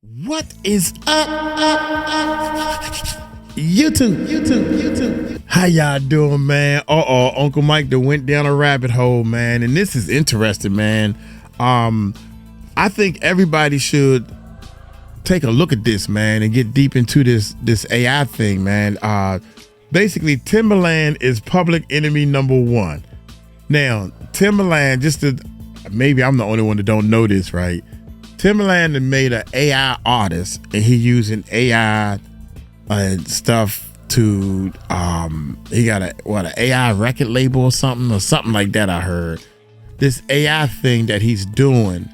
What is up? YouTube. How y'all doing, man? Uncle Mike that went down a rabbit hole, man. And this is interesting, man. I think everybody should take a look at this, man, and get deep into this AI thing, man. Basically, Timbaland is public enemy #1. Now, Timbaland, maybe I'm the only one that don't know this, right? Timbaland had made an AI artist, and he using AI stuff to he got an AI record label or something like that. I heard this AI thing that he's doing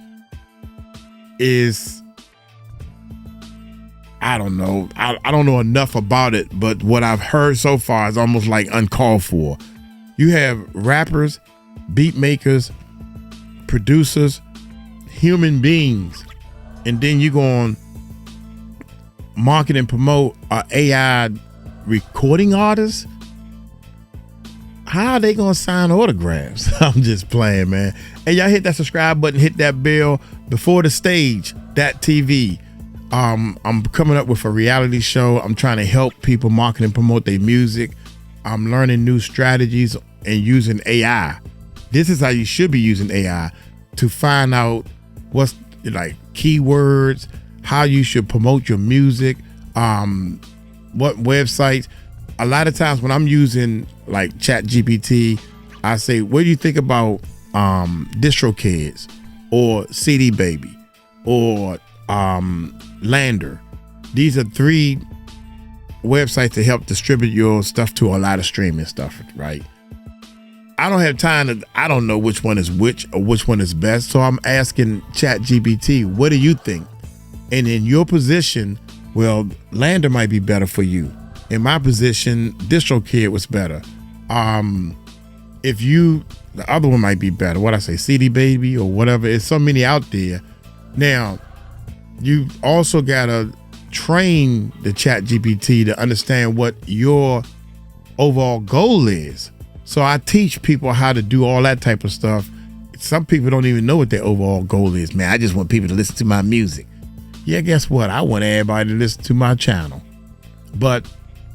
is, I don't know. I don't know enough about it, but what I've heard so far is almost like uncalled for. You have rappers, beat makers, producers, human beings, and then you go on market and promote an AI recording artist. How are they gonna sign autographs? I'm just playing, man. And y'all hit that subscribe button, hit that bell. Before the stage, that TV. I'm coming up with a reality show. I'm trying to help people market and promote their music. I'm learning new strategies and using AI. This is how you should be using AI to find out what's like keywords, how you should promote your music, what websites. A lot of times when I'm using like ChatGPT, I say, what do you think about DistroKids or CD Baby or Lander? These are 3 websites to help distribute your stuff to a lot of streaming stuff, right? I don't have time I don't know which one is which or which one is best. So I'm asking ChatGPT, what do you think? And in your position, well, Lander might be better for you. In my position, DistroKid was better. The other one might be better. What I say, CD Baby or whatever. There's so many out there. Now, you also gotta train the ChatGPT to understand what your overall goal is. So I teach people how to do all that type of stuff. Some people don't even know what their overall goal is. Man, I just want people to listen to my music. Yeah, guess what? I want everybody to listen to my channel. But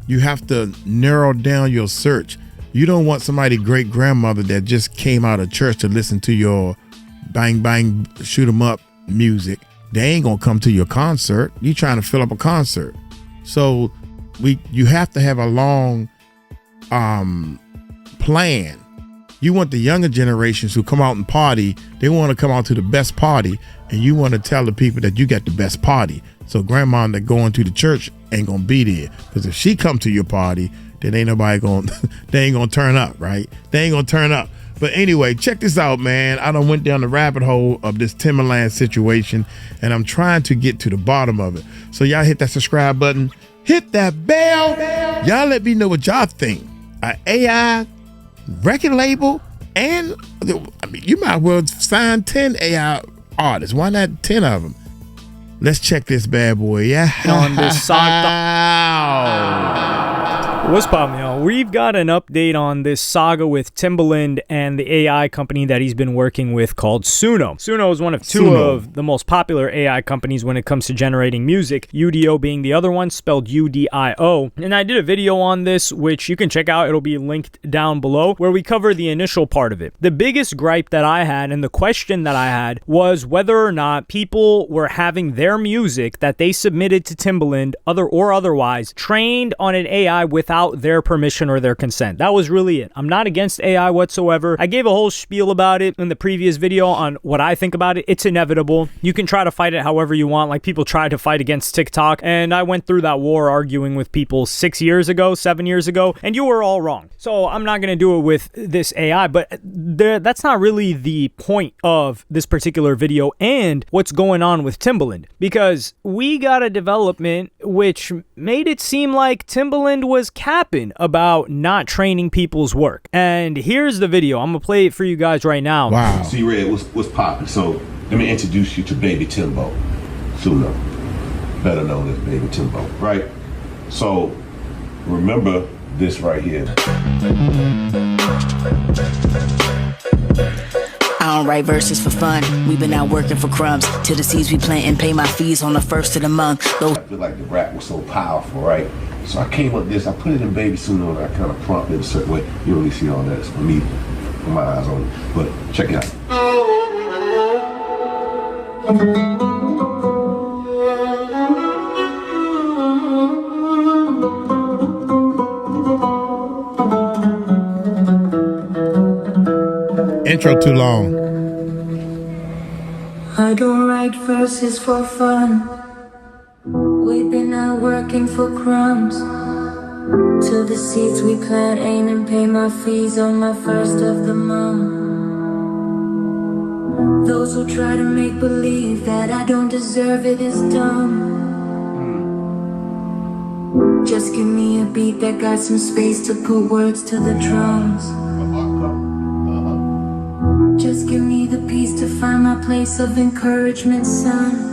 you have to narrow down your search. You don't want somebody great grandmother that just came out of church to listen to your bang, bang, shoot 'em up music. They ain't gonna come to your concert. You trying to fill up a concert. So you have to have a long plan. You want the younger generations who come out and party, they want to come out to the best party, and you want to tell the people that you got the best party. So grandma that going to the church ain't gonna be there, because if she come to your party, then ain't nobody they ain't gonna turn up, right? They ain't gonna turn up. But anyway, check this out, man. I done went down the rabbit hole of this Timbaland situation, and I'm trying to get to the bottom of it. So y'all hit that subscribe button, hit that bell. Y'all let me know what y'all think. An AI record label, and I mean, you might well sign 10 AI artists. Why not 10 of them? Let's check this bad boy. Yeah. On this saga. What's poppin', y'all? We've got an update on this saga with Timbaland and the AI company that he's been working with called Sunno. Sunno is one of 2 of the most popular AI companies when it comes to generating music, UDO being the other one, spelled UDIO. And I did a video on this, which you can check out. It'll be linked down below, where we cover the initial part of it. The biggest gripe that I had and the question that I had was whether or not people were having their music that they submitted to Timbaland, otherwise, trained on an AI without their permission or their consent. That was really it. I'm not against AI whatsoever. I gave a whole spiel about it in the previous video on what I think about it. It's inevitable. You can try to fight it however you want, like people tried to fight against TikTok, and I went through that war arguing with people 6 years ago, 7 years ago, and you were all wrong. So I'm not going to do it with this AI, but that's not really the point of this particular video and what's going on with Timbaland, because we got a development which made it seem like Timbaland was capping about not training people's work. And here's the video. I'm gonna play it for you guys right now. Wow. See, Red, what's popping? So let me introduce you to Baby Timbo, Sunno, better known as Baby Timbo, right? So remember this right here. I don't write verses for fun. We been out working for crumbs. Till the seeds we plant and pay my fees on the first of the month. I feel like the rap was so powerful, right? So I came up with this, I put it in Baby Sunno, and I kind of prompted it a certain way. You don't really see all that, it's for me, for my eyes on it. But check it out. Intro too long. I don't write verses for fun. We've been out working for crumbs. Till the seeds we plant ain't and pay my fees on my first of the month. Those who try to make believe that I don't deserve it is dumb. Just give me a beat that got some space to put words to the drums. Just give me the peace to find my place of encouragement, son.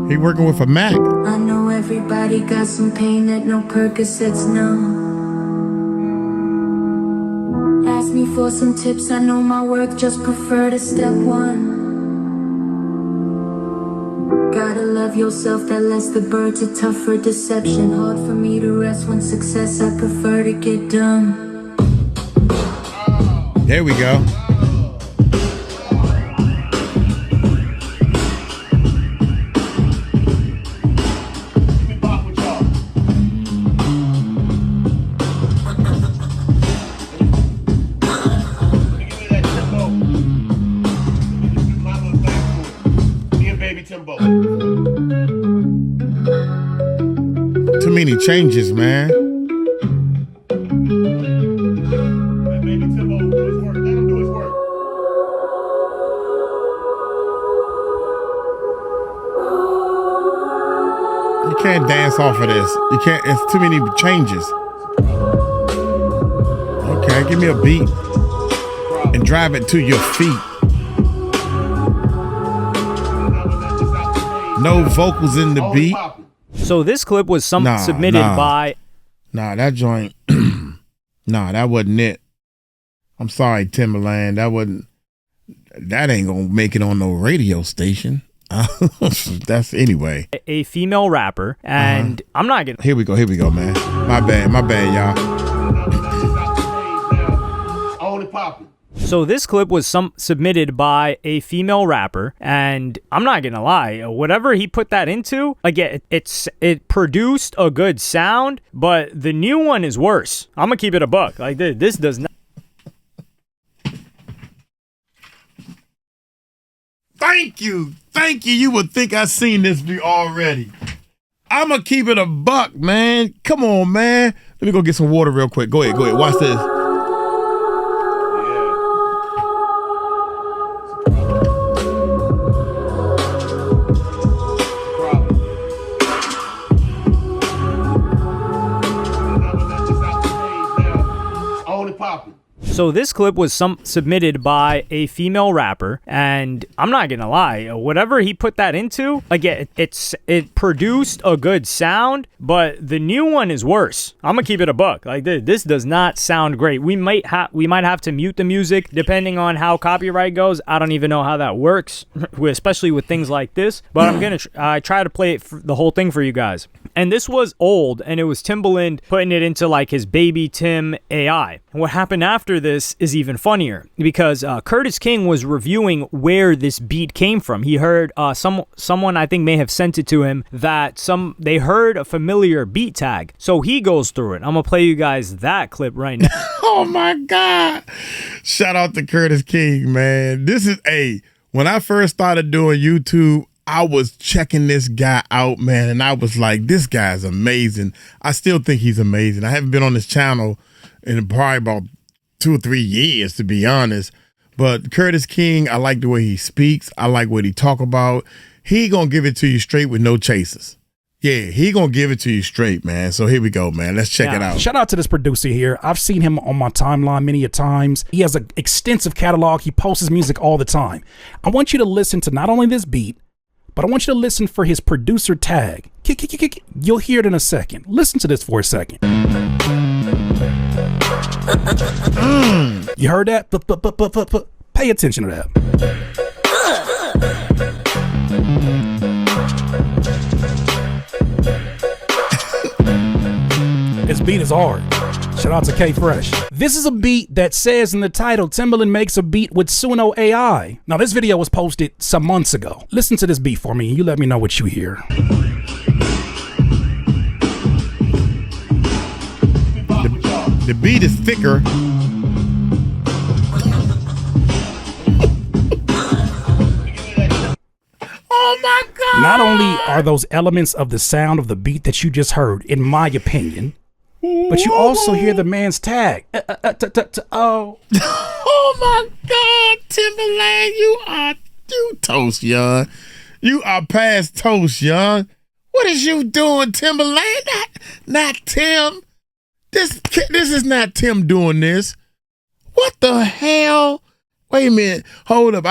He working with a Mac. I know everybody got some pain that no Percocets know. Ask me for some tips, I know my work, just prefer to step one. Gotta love yourself, that lets the birds are tough for deception. Hard for me to rest when success, I prefer to get done. There we go. Timbo. Too many changes, man. Baby Timbo do his work. Let him do his work. You can't dance off of this. You can't. It's too many changes. Okay, give me a beat and drive it to your feet. No vocals in the beat. So this clip was submitted by... Nah, that joint... nah, that wasn't it. I'm sorry, Timbaland. That ain't gonna make it on no radio station. That's anyway. A female rapper, and I'm not gonna... Here we go, man. My bad, y'all. Only popping. So this clip was submitted by a female rapper, and I'm not gonna lie, whatever he put that into, again, it produced a good sound, but the new one is worse. I'm gonna keep it a buck. Like this does not. Thank you. You would think I seen this already. I'm gonna keep it a buck, man. Come on, man. Let me go get some water real quick. Go ahead. Watch this. So this clip was submitted by a female rapper, and I'm not gonna lie, whatever he put that into, again, it produced a good sound, but the new one is worse. I'm gonna keep it a buck. Like this does not sound great. We might have to mute the music depending on how copyright goes. I don't even know how that works, especially with things like this. But I'm gonna try to play the whole thing for you guys. And this was old, and it was Timbaland putting it into like his Baby Tim AI. And what happened after this is even funnier, because Curtis King was reviewing where this beat came from. He heard someone I think may have sent it to him that they heard a familiar beat tag. So he goes through it. I'm gonna play you guys that clip right now. Oh my God. Shout out to Curtis King, man. When I first started doing YouTube, I was checking this guy out, man, and I was like, this guy's amazing. I still think he's amazing. I haven't been on this channel in probably about 2 or 3 years, to be honest. But Curtis King, I like the way he speaks. I like what he talk about. He gonna give it to you straight with no chasers. Yeah, he gonna give it to you straight, man. So here we go, man. Let's check it out. Shout out to this producer here. I've seen him on my timeline many a times. He has an extensive catalog. He posts his music all the time. I want you to listen to not only this beat, but I want you to listen for his producer tag. You'll hear it in a second. Listen to this for a second. You heard that? Pay attention to that. This beat is hard. Shout out to K Fresh. This is a beat that says in the title, Timbaland makes a beat with Sunno AI. Now, this video was posted some months ago. Listen to this beat for me and you let me know what you hear. The beat is thicker. Oh my God. Not only are those elements of the sound of the beat that you just heard, in my opinion, but you also hear the man's tag. Oh. Oh my God, Timbaland, you toast, young. You are past toast, young. What is you doing, Timbaland? Not Tim. This is not Tim doing this. What the hell? Wait a minute. Hold up.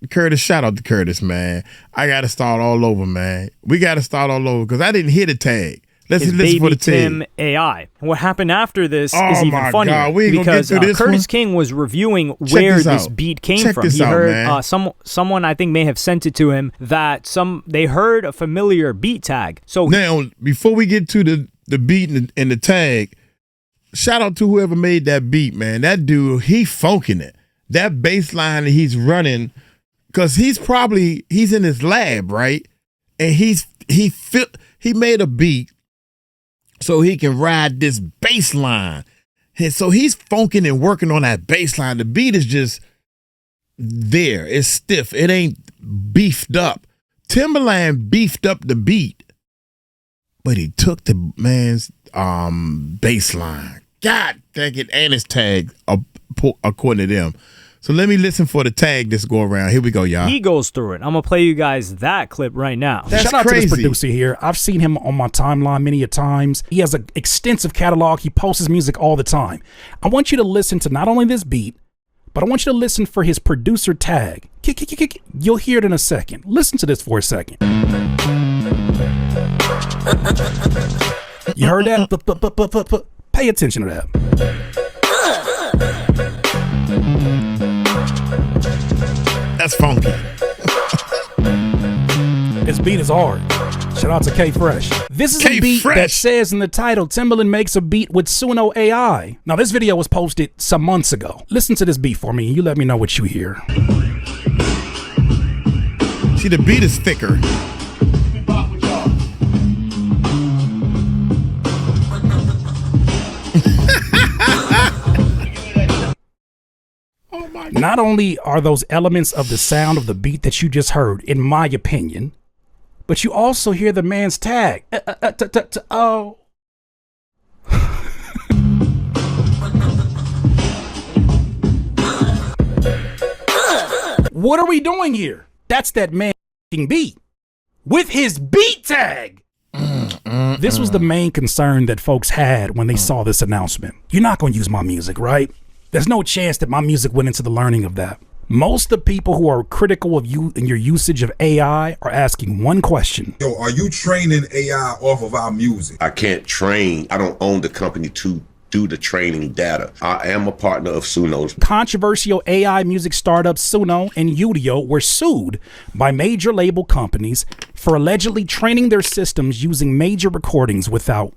Curtis, shout out to Curtis, man. I gotta start all over, man. We gotta start all over because I didn't hit a tag. Let's listen for the tag. Tim AI. What happened after this is Oh even my funnier God, we ain't gonna because get through this Curtis one? King was reviewing where this out. beat came Check from. this He out, heard man. someone I think may have sent it to him that they heard a familiar beat tag. So Now, before we get to the beat and the tag, shout out to whoever made that beat, man. That dude, he funking it. That bass line that he's running, because he's in his lab, right? And he made a beat so he can ride this bass line. And so he's funking and working on that bass line. The beat is just there. It's stiff. It ain't beefed up. Timbaland beefed up the beat, but he took the man's bass line. God dang it, and his tag, according to them. So let me listen for the tag this go around. Here we go, y'all. he goes through it. I'm gonna play you guys that clip right now. That's Shout out crazy. to this producer here. I've seen him on my timeline many a times. He has an extensive catalog. He posts his music all the time. I want you to listen to not only this beat, but I want you to listen for his producer tag. You'll hear it in a second. Listen to this for a second. You heard that? Pay attention to that. That's funky. This beat is hard. Shout out to K Fresh. This is a beat that says in the title, Timbaland makes a beat with Sunno AI. Now, this video was posted some months ago. Listen to this beat for me and you let me know what you hear. See, the beat is thicker. Not only are those elements of the sound of the beat that you just heard, in my opinion, but you also hear the man's tag. Oh. What are we doing here? That's that man beat with his beat tag. This was the main concern that folks had when they saw this announcement. You're not going to use my music, right? There's no chance that my music went into the learning of that. Most of the people who are critical of you and your usage of AI are asking one question. Yo, are you training AI off of our music? I can't train. I don't own the company to do the training data. I am a partner of Sunno's. Controversial AI music startups Sunno and Udio were sued by major label companies for allegedly training their systems using major recordings without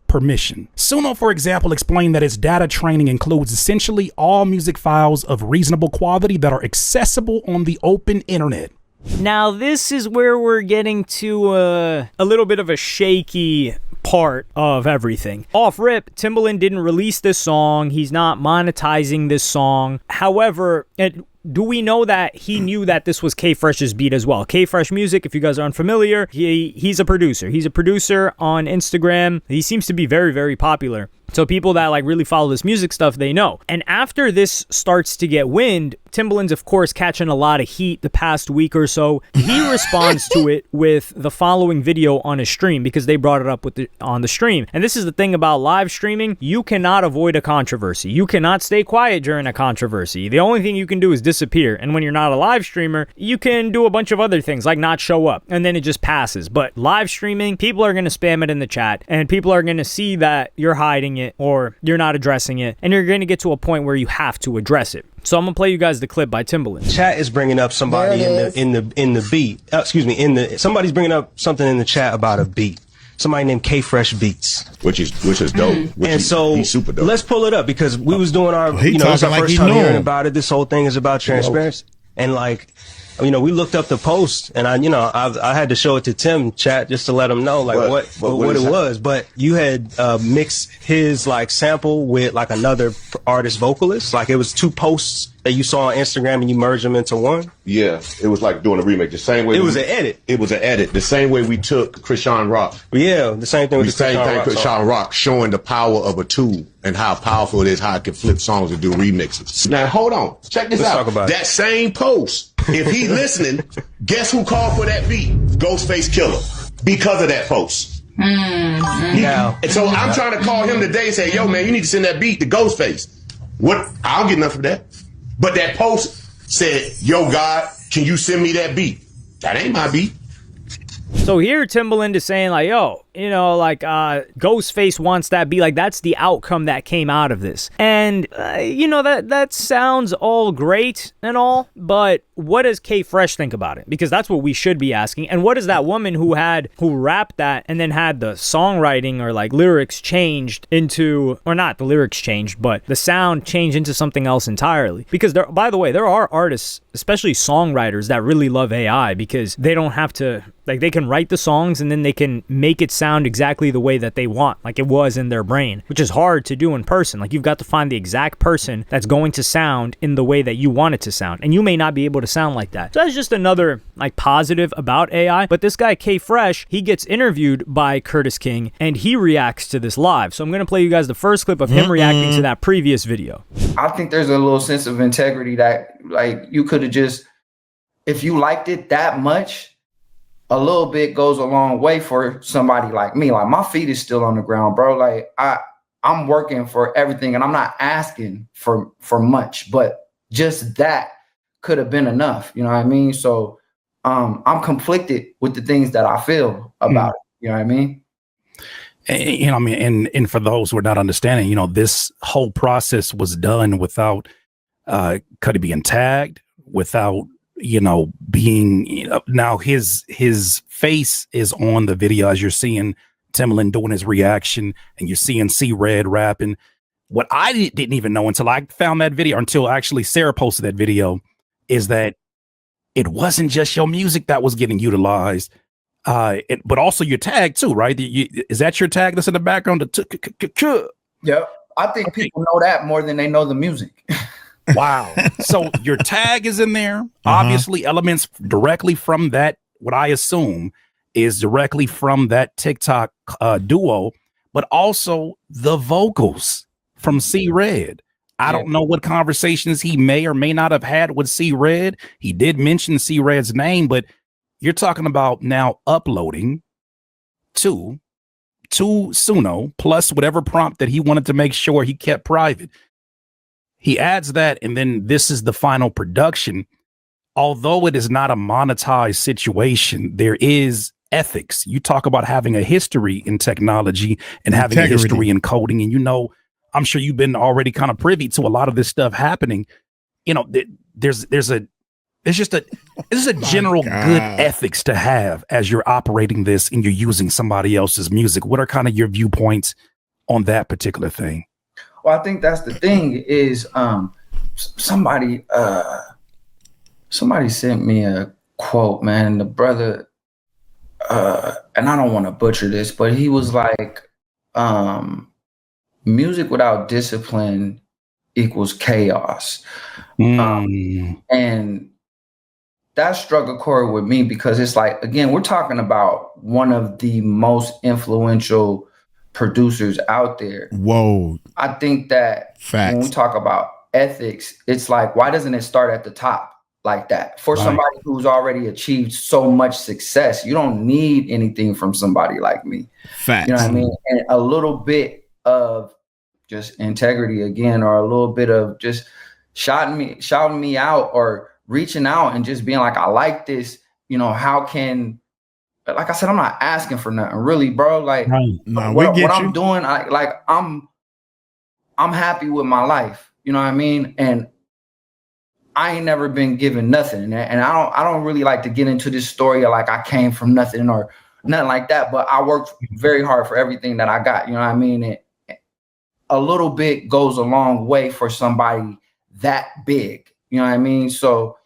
permission. Sunno, for example, explained that its data training includes essentially all music files of reasonable quality that are accessible on the open internet. Now, this is where we're getting to a little bit of a shaky part of everything. Off rip, Timbaland didn't release this song. He's not monetizing this song. However, do we know that he knew that this was K Fresh's beat as well? K Fresh Music, if you guys are unfamiliar, he's a producer. He's a producer on Instagram. He seems to be very, very popular. So people that like really follow this music stuff, they know. And after this starts to get wind, Timbaland's of course catching a lot of heat the past week or so. He responds to it with the following video on his stream because they brought it up on the stream. And this is the thing about live streaming. You cannot avoid a controversy. You cannot stay quiet during a controversy. The only thing you can do is disappear. And when you're not a live streamer, you can do a bunch of other things like not show up and then it just passes. But live streaming, people are going to spam it in the chat and people are going to see that you're hiding it or you're not addressing it, and you're going to get to a point where you have to address it. So I'm gonna play you guys the clip by Timbaland. Chat is bringing up somebody in the beat. Somebody's bringing up something in the chat about a beat. Somebody named K Fresh Beats, which is dope. He's super dope. Let's pull it up because we was doing our, it's our first time hearing about it. This whole thing is about transparency, and like, we looked up the post, and I had to show it to Tim chat just to let him know like what it was. But you had mixed his like sample with like another artist vocalist. Like it was 2 posts that you saw on Instagram and you merged them into one. Yeah, it was like doing a remake. The same way it was an edit. It was an edit. The same way we took Krishan Rock. Yeah, the same thing with Krishan Rock, showing the power of a tool and how powerful it is, how it can flip songs and do remixes. Now hold on, check this out. That same post, if he's listening, guess who called for that beat? Ghostface Killer, because of that post. And so I'm trying to call him today and say, yo man, you need to send that beat to Ghostface. What? I don't get nothing for that. But that post said, yo God, can you send me that beat? That ain't my beat. So here Timbaland is saying like, yo, Ghostface wants that beat. Like that's the outcome that came out of this. And, that sounds all great and all, but what does K Fresh think about it? Because that's what we should be asking. And what does that woman who rapped that and then had the songwriting or like lyrics changed into, or not the lyrics changed, but the sound changed into something else entirely? Because by the way, there are artists, especially songwriters, that really love AI because they don't have to, like they can write the songs and then they can make it sound exactly the way that they want, like it was in their brain, which is hard to do in person. Like you've got to find the exact person that's going to sound in the way that you want it to sound, and you may not be able to sound like that. So that's just another like positive about AI. But this guy K Fresh, he gets interviewed by Curtis King and he reacts to this live. So I'm gonna play you guys the first clip of him reacting to that previous video. I think there's a little sense of integrity that like you could have just, if you liked it that much, a little bit goes a long way for somebody like me. Like my feet is still on the ground, bro. Like I'm working for everything and I'm not asking for much, but just that could have been enough. You know what I mean? So I'm conflicted with the things that I feel about it. You know what I mean? And for those who are not understanding, this whole process was done without Cudi being tagged, without being, now his face is on the video as you're seeing Timbaland doing his reaction and you're seeing C-Red rapping. What I didn't even know until I found that video, until actually Sarah posted that video, is that it wasn't just your music that was getting utilized, but also your tag too, right? Is that your tag that's in the background? Yep. I think people know that more than they know the music. Wow. So your tag is in there. Obviously, elements directly from that, what I assume is directly from that TikTok duo, but also the vocals from C-Red. I don't know what conversations he may or may not have had with C-Red. He did mention C-Red's name, but you're talking about now uploading to Sunno plus whatever prompt that he wanted to make sure he kept private. He adds that, and then this is the final production. Although it is not a monetized situation, there is ethics. You talk about having a history in technology and having a history in coding, and I'm sure you've been already kind of privy to a lot of this stuff happening. There's just a general good ethics to have as you're operating this and you're using somebody else's music. What are kind of your viewpoints on that particular thing? Well, I think that's the thing is somebody sent me a quote, man. The brother, and I don't want to butcher this, but he was like, music without discipline equals chaos. And that struck a chord with me because it's like, again, we're talking about one of the most influential producers out there. Whoa. I think that when we talk about ethics, it's like, why doesn't it start at the top like that? For somebody who's already achieved so much success, you don't need anything from somebody like me. Facts. You know what I mean? And a little bit of just integrity again, or a little bit of just shouting me out or reaching out and just being like, I like this, how can, like I said, I'm not asking for nothing really, bro. Like what I'm doing, I'm happy with my life. You know what I mean? And I ain't never been given nothing. And I don't really like to get into this story of like I came from nothing or nothing like that. But I worked very hard for everything that I got. You know what I mean? And a little bit goes a long way for somebody that big. You know what I mean? So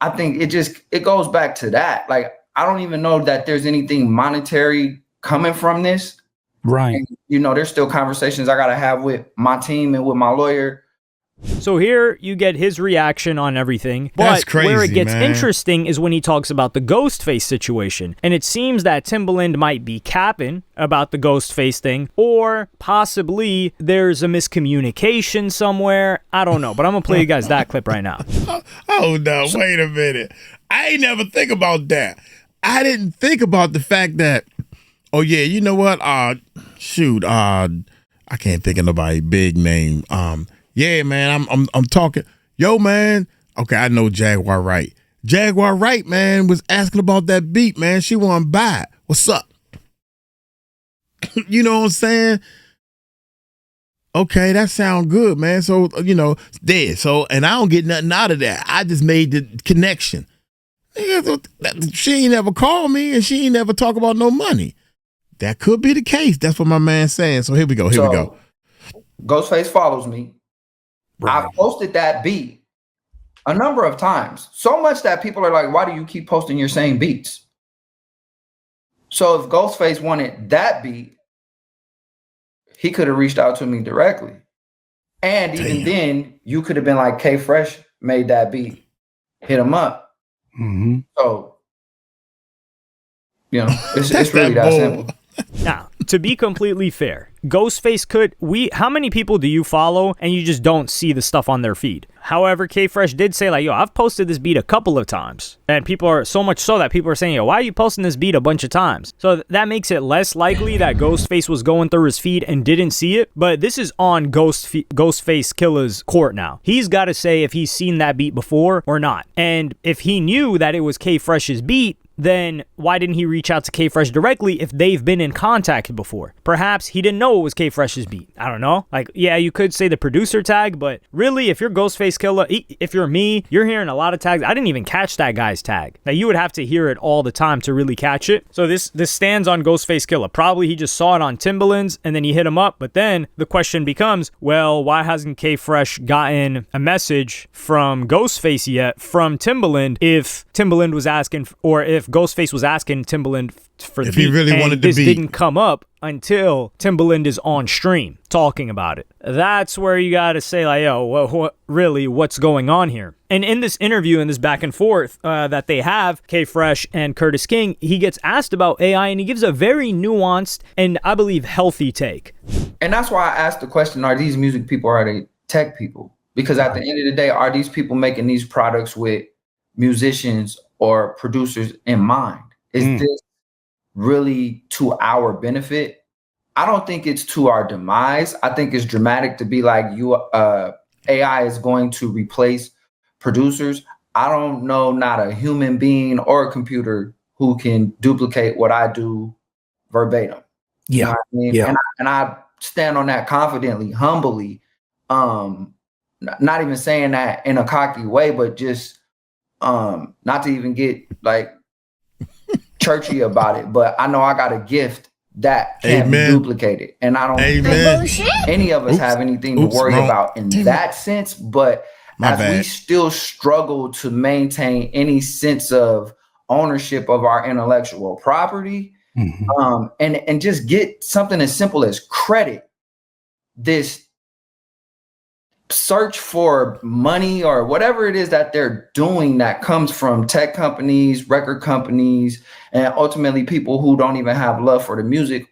I think it goes back to that. Like, I don't even know that there's anything monetary coming from this. Right. And, you know, there's still conversations I got to have with my team and with my lawyer. So here you get his reaction on everything. But That's crazy, where it gets man. interesting is when he talks about the Ghostface situation. And it seems that Timbaland might be capping about the Ghostface thing, or possibly there's a miscommunication somewhere. I don't know, but I'm going to play you guys that clip right now. Oh, no, wait a minute. I ain't never think about that. I didn't think about the fact that, oh, yeah, you know what? Shoot, I can't think of nobody big name. Yeah, man, I'm talking. Yo, man. Okay, I know Jaguar Wright. Jaguar Wright, man, was asking about that beat, man. She want to buy it. What's up? You know what I'm saying? Okay, that sounds good, man. So, you know, there. So, and I don't get nothing out of that. I just made the connection. She ain't never called me and she ain't never talk about no money. That could be the case. That's what my man's saying. So here we go. Here we go. Ghostface follows me. Right. I've posted that beat a number of times. So much that people are like, why do you keep posting your same beats? So if Ghostface wanted that beat, he could have reached out to me directly. And even then, you could have been like, K Fresh made that beat. Hit him up. Mm-hmm. So, you know, it's really that simple. Now, to be completely fair, Ghostface how many people do you follow and you just don't see the stuff on their feed? However, K-Fresh did say, like, yo, I've posted this beat a couple of times. And people are so much so that people are saying, yo, why are you posting this beat a bunch of times? So that makes it less likely that Ghostface was going through his feed and didn't see it. But this is on Ghostface Killer's court now. He's got to say if he's seen that beat before or not. And if he knew that it was K-Fresh's beat, then why didn't he reach out to K-Fresh directly if they've been in contact before? Perhaps he didn't know it was K-Fresh's beat. I don't know. Like, yeah, you could say the producer tag, but really, if you're Ghostface Killer, if you're me, you're hearing a lot of tags. I didn't even catch that guy's tag. Now, you would have to hear it all the time to really catch it. So this stands on Ghostface Killer. Probably he just saw it on Timbaland's and then he hit him up. But then the question becomes, well, why hasn't K-Fresh gotten a message from Ghostface yet from Timbaland if Timbaland was asking, or if Ghostface was asking Timbaland for the beat, he really wanted the beat. This didn't come up until Timbaland is on stream talking about it. That's where you got to say, like, yo, really, what's going on here? And in this interview and this back and forth that they have, K-Fresh and Curtis King, he gets asked about AI and he gives a very nuanced and I believe healthy take. And that's why I asked the question, are these music people or are they tech people? Because at the end of the day, are these people making these products with musicians or producers in mind? Is this really to our benefit? I don't think it's to our demise. I think it's dramatic to be like, AI is going to replace producers. I don't know, not a human being or a computer who can duplicate what I do verbatim. Yeah. You know what I mean? Yeah. And I stand on that confidently, humbly. Not even saying that in a cocky way, but just not to even get like churchy about it, but I know I got a gift that can't be duplicated, and I don't think any of us have anything to worry about in that sense. But we still struggle to maintain any sense of ownership of our intellectual property, and just get something as simple as credit, this search for money or whatever it is that they're doing that comes from tech companies, record companies, and ultimately people who don't even have love for the music.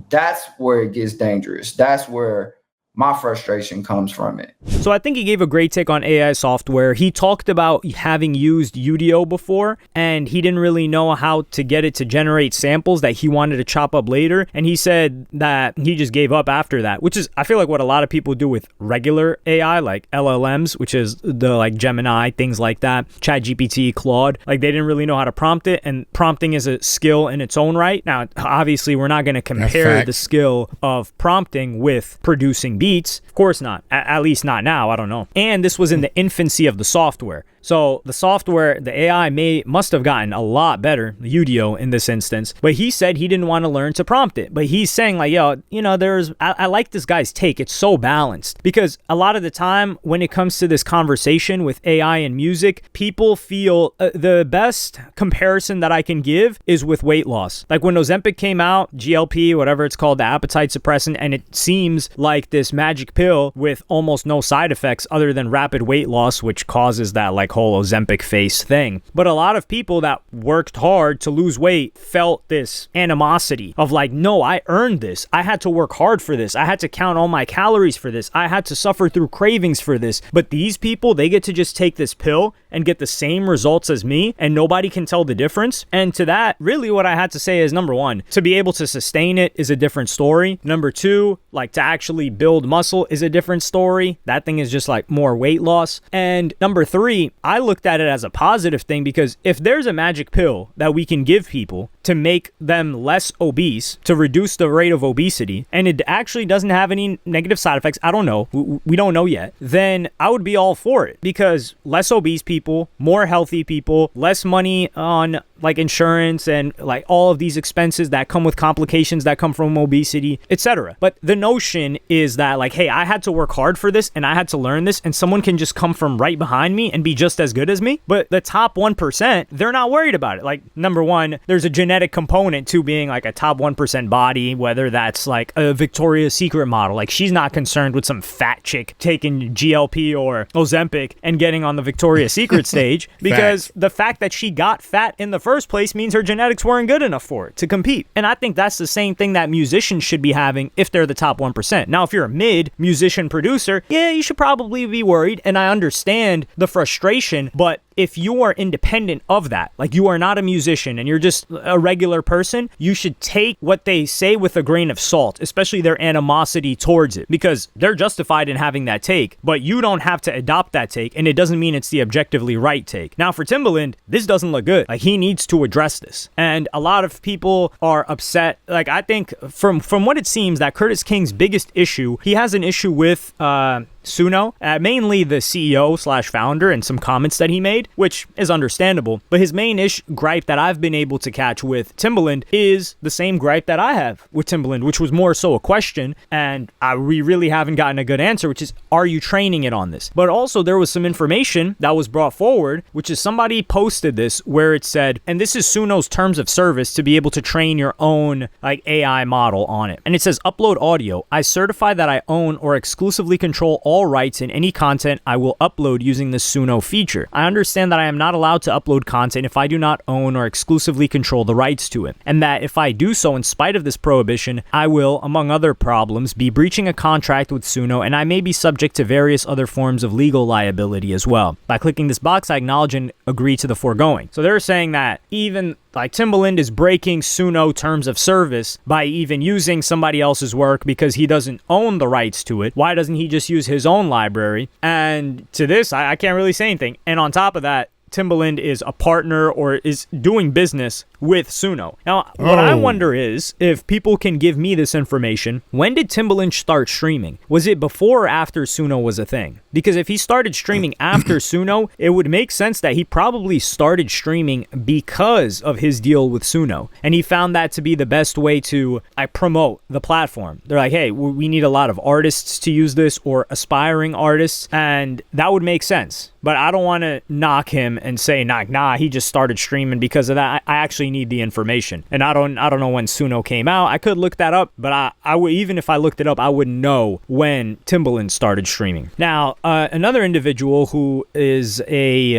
That's where it gets dangerous. That's where my frustration comes from it. So I think he gave a great take on AI software. He talked about having used UDO before, and he didn't really know how to get it to generate samples that he wanted to chop up later. And he said that he just gave up after that, which is, I feel like, what a lot of people do with regular AI, like LLMs, which is the like Gemini, things like that, ChatGPT, Claude. Like, they didn't really know how to prompt it, and prompting is a skill in its own right. Now, obviously, we're not going to compare the skill of prompting with producing beats. Of course not. At least not now. I don't know. And this was in the infancy of the software. So the software, the AI must have gotten a lot better, the Udio in this instance, but he said he didn't want to learn to prompt it. But he's saying like, yo, you know, I like this guy's take. It's so balanced, because a lot of the time when it comes to this conversation with AI and music, people feel the best comparison that I can give is with weight loss. Like when Ozempic came out, GLP, whatever it's called, the appetite suppressant, and it seems like this magic pill with almost no side effects other than rapid weight loss, which causes that like whole Ozempic face thing. But a lot of people that worked hard to lose weight felt this animosity of like, no, I earned this. I had to work hard for this. I had to count all my calories for this. I had to suffer through cravings for this. But these people, they get to just take this pill and get the same results as me, and nobody can tell the difference. And to that, really what I had to say is, number one, to be able to sustain it is a different story. Number two, like to actually build muscle is a different story. That thing is just like more weight loss. And number three, I looked at it as a positive thing, because if there's a magic pill that we can give people to make them less obese, to reduce the rate of obesity, and it actually doesn't have any negative side effects, I don't know, we don't know yet, then I would be all for it, because less obese people, more healthy people, less money on like insurance and like all of these expenses that come with complications that come from obesity, etc. But the notion is that like, hey, I had to work hard for this and I had to learn this, and someone can just come from right behind me and be just as good as me. But the top 1%, they're not worried about it. Like, number one, there's a genetic component to being like a top 1% body, whether that's like a Victoria's Secret model. Like, she's not concerned with some fat chick taking GLP or Ozempic and getting on the Victoria's Secret stage, because the fact that she got fat in the first place means her genetics weren't good enough for it to compete. And I think that's the same thing that musicians should be having if they're the top 1%. Now, if you're a mid musician producer, yeah, you should probably be worried, and I understand the frustration, but if you are independent of that, like you are not a musician and you're just a regular person, you should take what they say with a grain of salt, especially their animosity towards it, because they're justified in having that take, but you don't have to adopt that take, and it doesn't mean it's the objectively right take. Now, for Timbaland, this doesn't look good. Like, he needs to address this, and a lot of people are upset. Like, I think from what it seems that Curtis King's biggest issue, he has an issue with Sunno, mainly the CEO / founder, and some comments that he made, which is understandable. But his main gripe that I've been able to catch with Timbaland is the same gripe that I have with Timbaland, which was more so a question, and we really haven't gotten a good answer, which is, are you training it on this? But also there was some information that was brought forward, which is somebody posted this where it said, and this is Sunno's terms of service to be able to train your own like AI model on it. And it says, upload audio. I certify that I own or exclusively control all rights in any content I will upload using the Sunno feature. I understand that I am not allowed to upload content if I do not own or exclusively control the rights to it, and that if I do so in spite of this prohibition, I will, among other problems, be breaching a contract with Sunno, and I may be subject to various other forms of legal liability as well. By clicking this box, I acknowledge and agree to the foregoing. So they're saying that even like Timbaland is breaking Sunno terms of service by even using somebody else's work because he doesn't own the rights to it. Why doesn't he just use his own library? And to this, I can't really say anything. And on top of that, Timbaland is a partner or is doing business with Sunno. Now, what I wonder is, if people can give me this information, when did Timbaland start streaming? Was it before or after Sunno was a thing? Because if he started streaming after Sunno, it would make sense that he probably started streaming because of his deal with Sunno. And he found that to be the best way to promote the platform. They're like, hey, we need a lot of artists to use this, or aspiring artists, and that would make sense. But I don't want to knock him and say, nah, he just started streaming because of that. I actually need the information, and I don't know when Sunno came out. I could look that up, but I would, even if I looked it up, I wouldn't know when Timbaland started streaming. Now, another individual who is he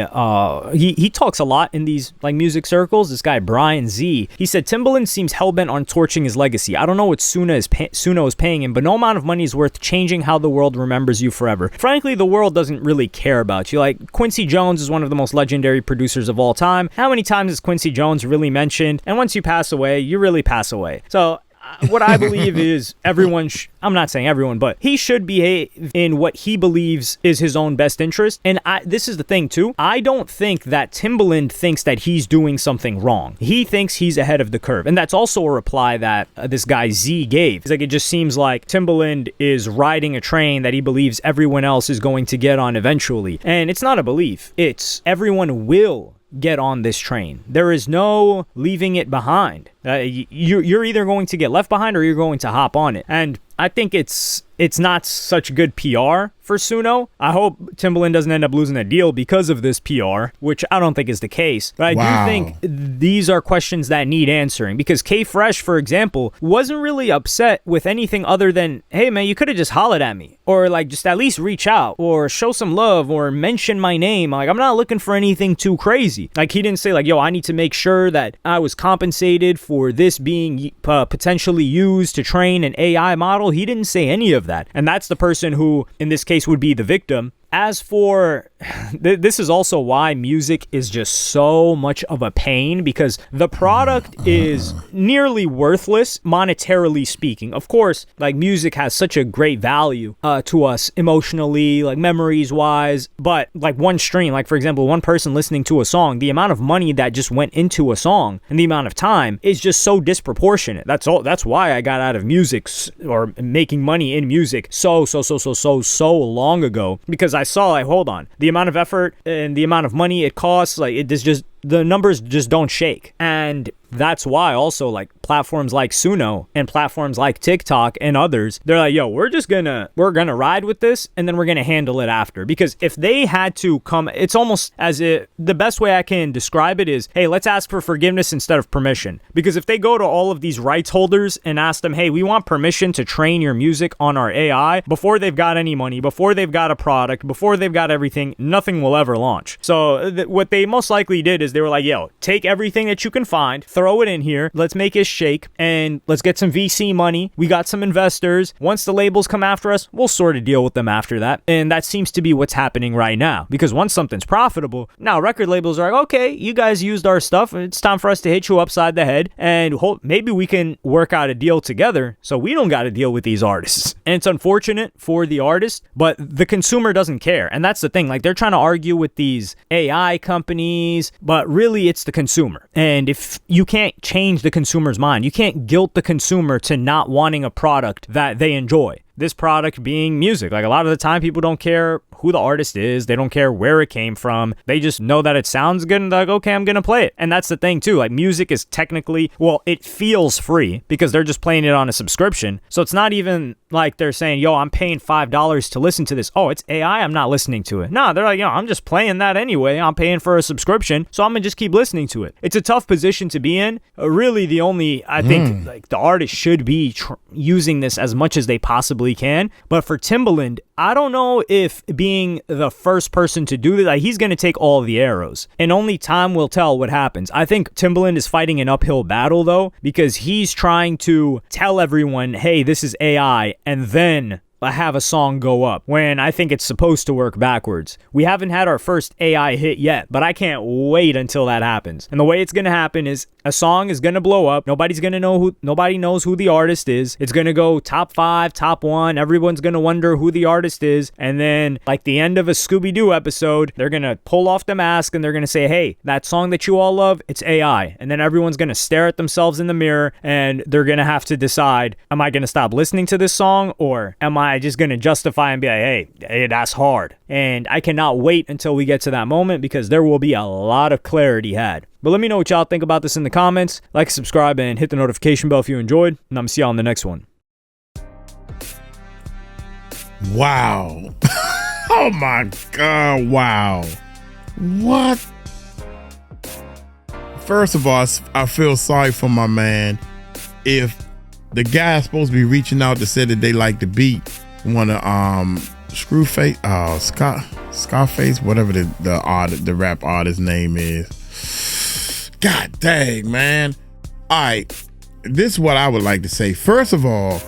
talks a lot in these like music circles, this guy Brian Z, he said Timbaland seems hellbent on torching his legacy. I don't know what Sunno is paying him, but no amount of money is worth changing how the world remembers you forever. Frankly, the world doesn't really care about you. Like, Quincy Jones is one of the most legendary producers of all time. How many times is Quincy Jones really mentioned? And once you pass away, you really pass away. So what I believe is everyone, I'm not saying everyone, but he should behave in what he believes is his own best interest. And this is the thing too. I don't think that Timbaland thinks that he's doing something wrong. He thinks he's ahead of the curve. And that's also a reply that this guy Z gave. It's like, it just seems like Timbaland is riding a train that he believes everyone else is going to get on eventually. And it's not a belief. It's everyone will get on this train. There is no leaving it behind. You're either going to get left behind or you're going to hop on it. And I think it's not such good PR for Sunno. I hope Timbaland doesn't end up losing a deal because of this PR, which I don't think is the case. But I do think these are questions that need answering, because K-Fresh, for example, wasn't really upset with anything other than, hey man, you could have just hollered at me, or like just at least reach out or show some love or mention my name. Like, I'm not looking for anything too crazy. Like, he didn't say like, yo, I need to make sure that I was compensated for this being potentially used to train an AI model. He didn't say any of that. And that's the person who, in this case, would be the victim. As for, this is also why music is just so much of a pain, because the product is nearly worthless, monetarily speaking. Of course, like, music has such a great value to us emotionally, like memories wise, but like one stream, like for example, one person listening to a song, the amount of money that just went into a song and the amount of time is just so disproportionate. That's why I got out of music, or making money in music so long ago, because I saw, like, hold on, the amount of effort and the amount of money it costs, like, it is just, the numbers just don't shake. And that's why also, like, platforms like Sunno and platforms like TikTok and others, they're like, yo, we're gonna ride with this, and then we're gonna handle it after. Because if they had to come, it's almost as if, the best way I can describe it is, hey, let's ask for forgiveness instead of permission. Because if they go to all of these rights holders and ask them, hey, we want permission to train your music on our AI, before they've got any money, before they've got a product, before they've got everything, nothing will ever launch. So what they most likely did is they were like, yo, take everything that you can find, throw it in here, let's make it shake, and let's get some VC money. We got some investors. Once the labels come after us, we'll sort of deal with them after that. And that seems to be what's happening right now, because once something's profitable, now record labels are like, okay, you guys used our stuff, it's time for us to hit you upside the head, and maybe we can work out a deal together so we don't got to deal with these artists. And it's unfortunate for the artist, but the consumer doesn't care. And that's the thing, like, they're trying to argue with these AI companies, but really it's the consumer. And if you can't change the consumer's mind, you can't guilt the consumer to not wanting a product that they enjoy. This product being music. Like, a lot of the time, people don't care who the artist is. They don't care where it came from. They just know that it sounds good and like, okay, I'm going to play it. And that's the thing too. Like, music is technically, well, it feels free because they're just playing it on a subscription. So it's not even like they're saying, yo, I'm paying $5 to listen to this. Oh, it's AI, I'm not listening to it. No, they're like, yo, I'm just playing that anyway. I'm paying for a subscription, so I'm going to just keep listening to it. It's a tough position to be in. Really, the only, I think, like, the artist should be using this as much as they possibly can. But for Timbaland, I don't know if being the first person to do this, like, he's going to take all of the arrows, and only time will tell what happens. I think Timbaland is fighting an uphill battle though, because he's trying to tell everyone, hey, this is AI, and then have a song go up, when I think it's supposed to work backwards. We haven't had our first AI hit yet, but I can't wait until that happens. And the way it's going to happen is a song is going to blow up. Nobody knows who the artist is. It's going to go top 5, top 1. Everyone's going to wonder who the artist is. And then, like the end of a Scooby-Doo episode, they're going to pull off the mask and they're going to say, hey, that song that you all love, it's AI. And then everyone's going to stare at themselves in the mirror and they're going to have to decide, am I going to stop listening to this song, or am I just going to justify and be like, hey, that's hard? And I cannot wait until we get to that moment, because there will be a lot of clarity had. But let me know what y'all think about this in the comments. Like, subscribe, and hit the notification bell if you enjoyed. And I'm going to see y'all in the next one. Wow. Oh my God. Wow. What? First of all, I feel sorry for my man. If the guy's supposed to be reaching out to say that they like the beat, want to Screwface, Scarface, whatever the rap artist name is. God dang, man. All right, this is what I would like to say. First of all,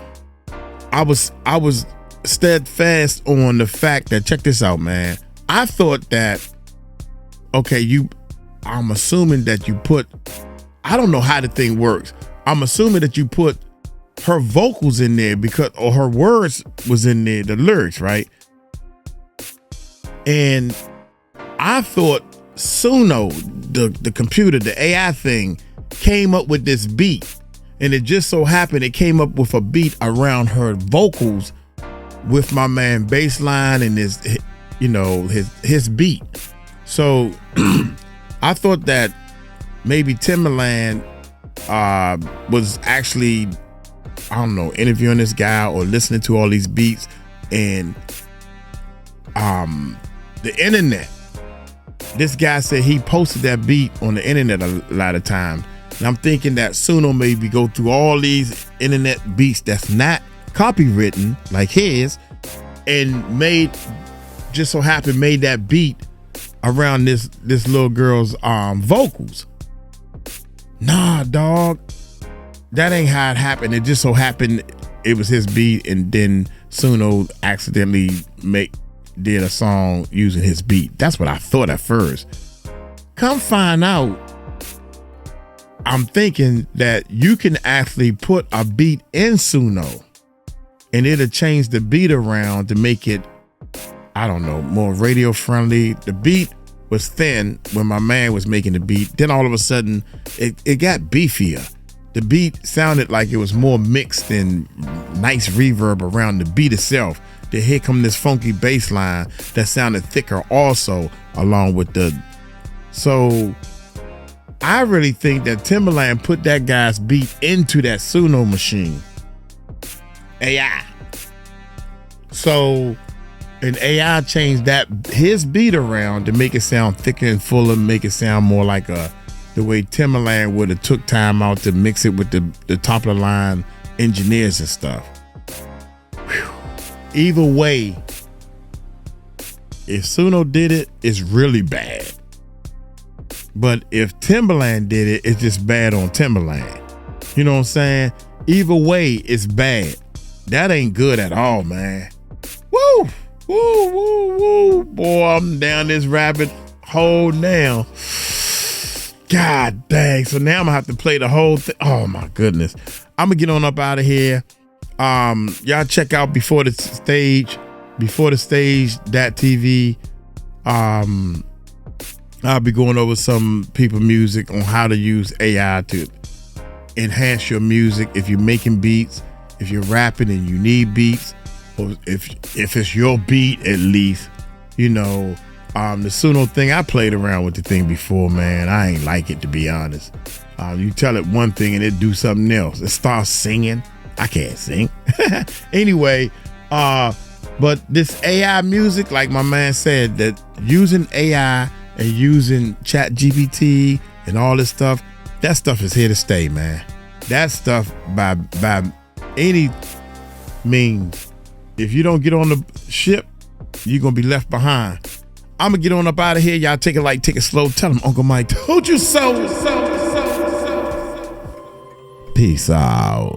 I was steadfast on the fact that, check this out, man. I thought that, okay, I'm assuming that you put, I don't know how the thing works. I'm assuming that you put her vocals in there or her words was in there, the lyrics, right? And I thought Sunno, the computer, the AI thing, came up with this beat. And it just so happened it came up with a beat around her vocals with my man Bassline and his beat. So I thought that maybe Timbaland was actually, I don't know, interviewing this guy or listening to all these beats, and the internet. This guy said he posted that beat on the internet a lot of times. And I'm thinking that Sunno maybe go through all these internet beats that's not copywritten like his, and made that beat around this little girl's vocals. Nah, dog. That ain't how it happened. It just so happened it was his beat, and then Sunno accidentally did a song using his beat. That's what I thought at first. Come find out, I'm thinking that you can actually put a beat in Sunno and it'll change the beat around to make it, I don't know, more radio friendly. The beat was thin when my man was making the beat. Then all of a sudden it got beefier. The beat sounded like it was more mixed and nice reverb around the beat itself. Then here come this funky bass line that sounded thicker also along with so I really think that Timbaland put that guy's beat into that Sunno machine. AI. So an AI changed his beat around to make it sound thicker and fuller, make it sound more like the way Timbaland would have took time out to mix it with the top of the line engineers and stuff. Whew. Either way, if Sunno did it, it's really bad. But if Timbaland did it, it's just bad on Timbaland. You know what I'm saying? Either way, it's bad. That ain't good at all, man. Woo! Woo, woo, woo. Boy, I'm down this rabbit hole now. God dang. So now I'm gonna have to play the whole thing. Oh my goodness. I'm gonna get on up out of here. Y'all check out Before the Stage.tv. I'll be going over some people's music on how to use AI to enhance your music. If you're making beats, if you're rapping and you need beats, or if it's your beat at least, the Sunno thing, I played around with the thing before, man. I ain't like it, to be honest. You tell it one thing and it do something else. It starts singing. I can't sing. Anyway, but this AI music, like my man said, that using AI and using ChatGPT and all this stuff, that stuff is here to stay, man. That stuff by any means, if you don't get on the ship, you're gonna be left behind. I'm gonna get on up out of here. Y'all take it light, take it slow. Tell them Uncle Mike told you so. Peace out.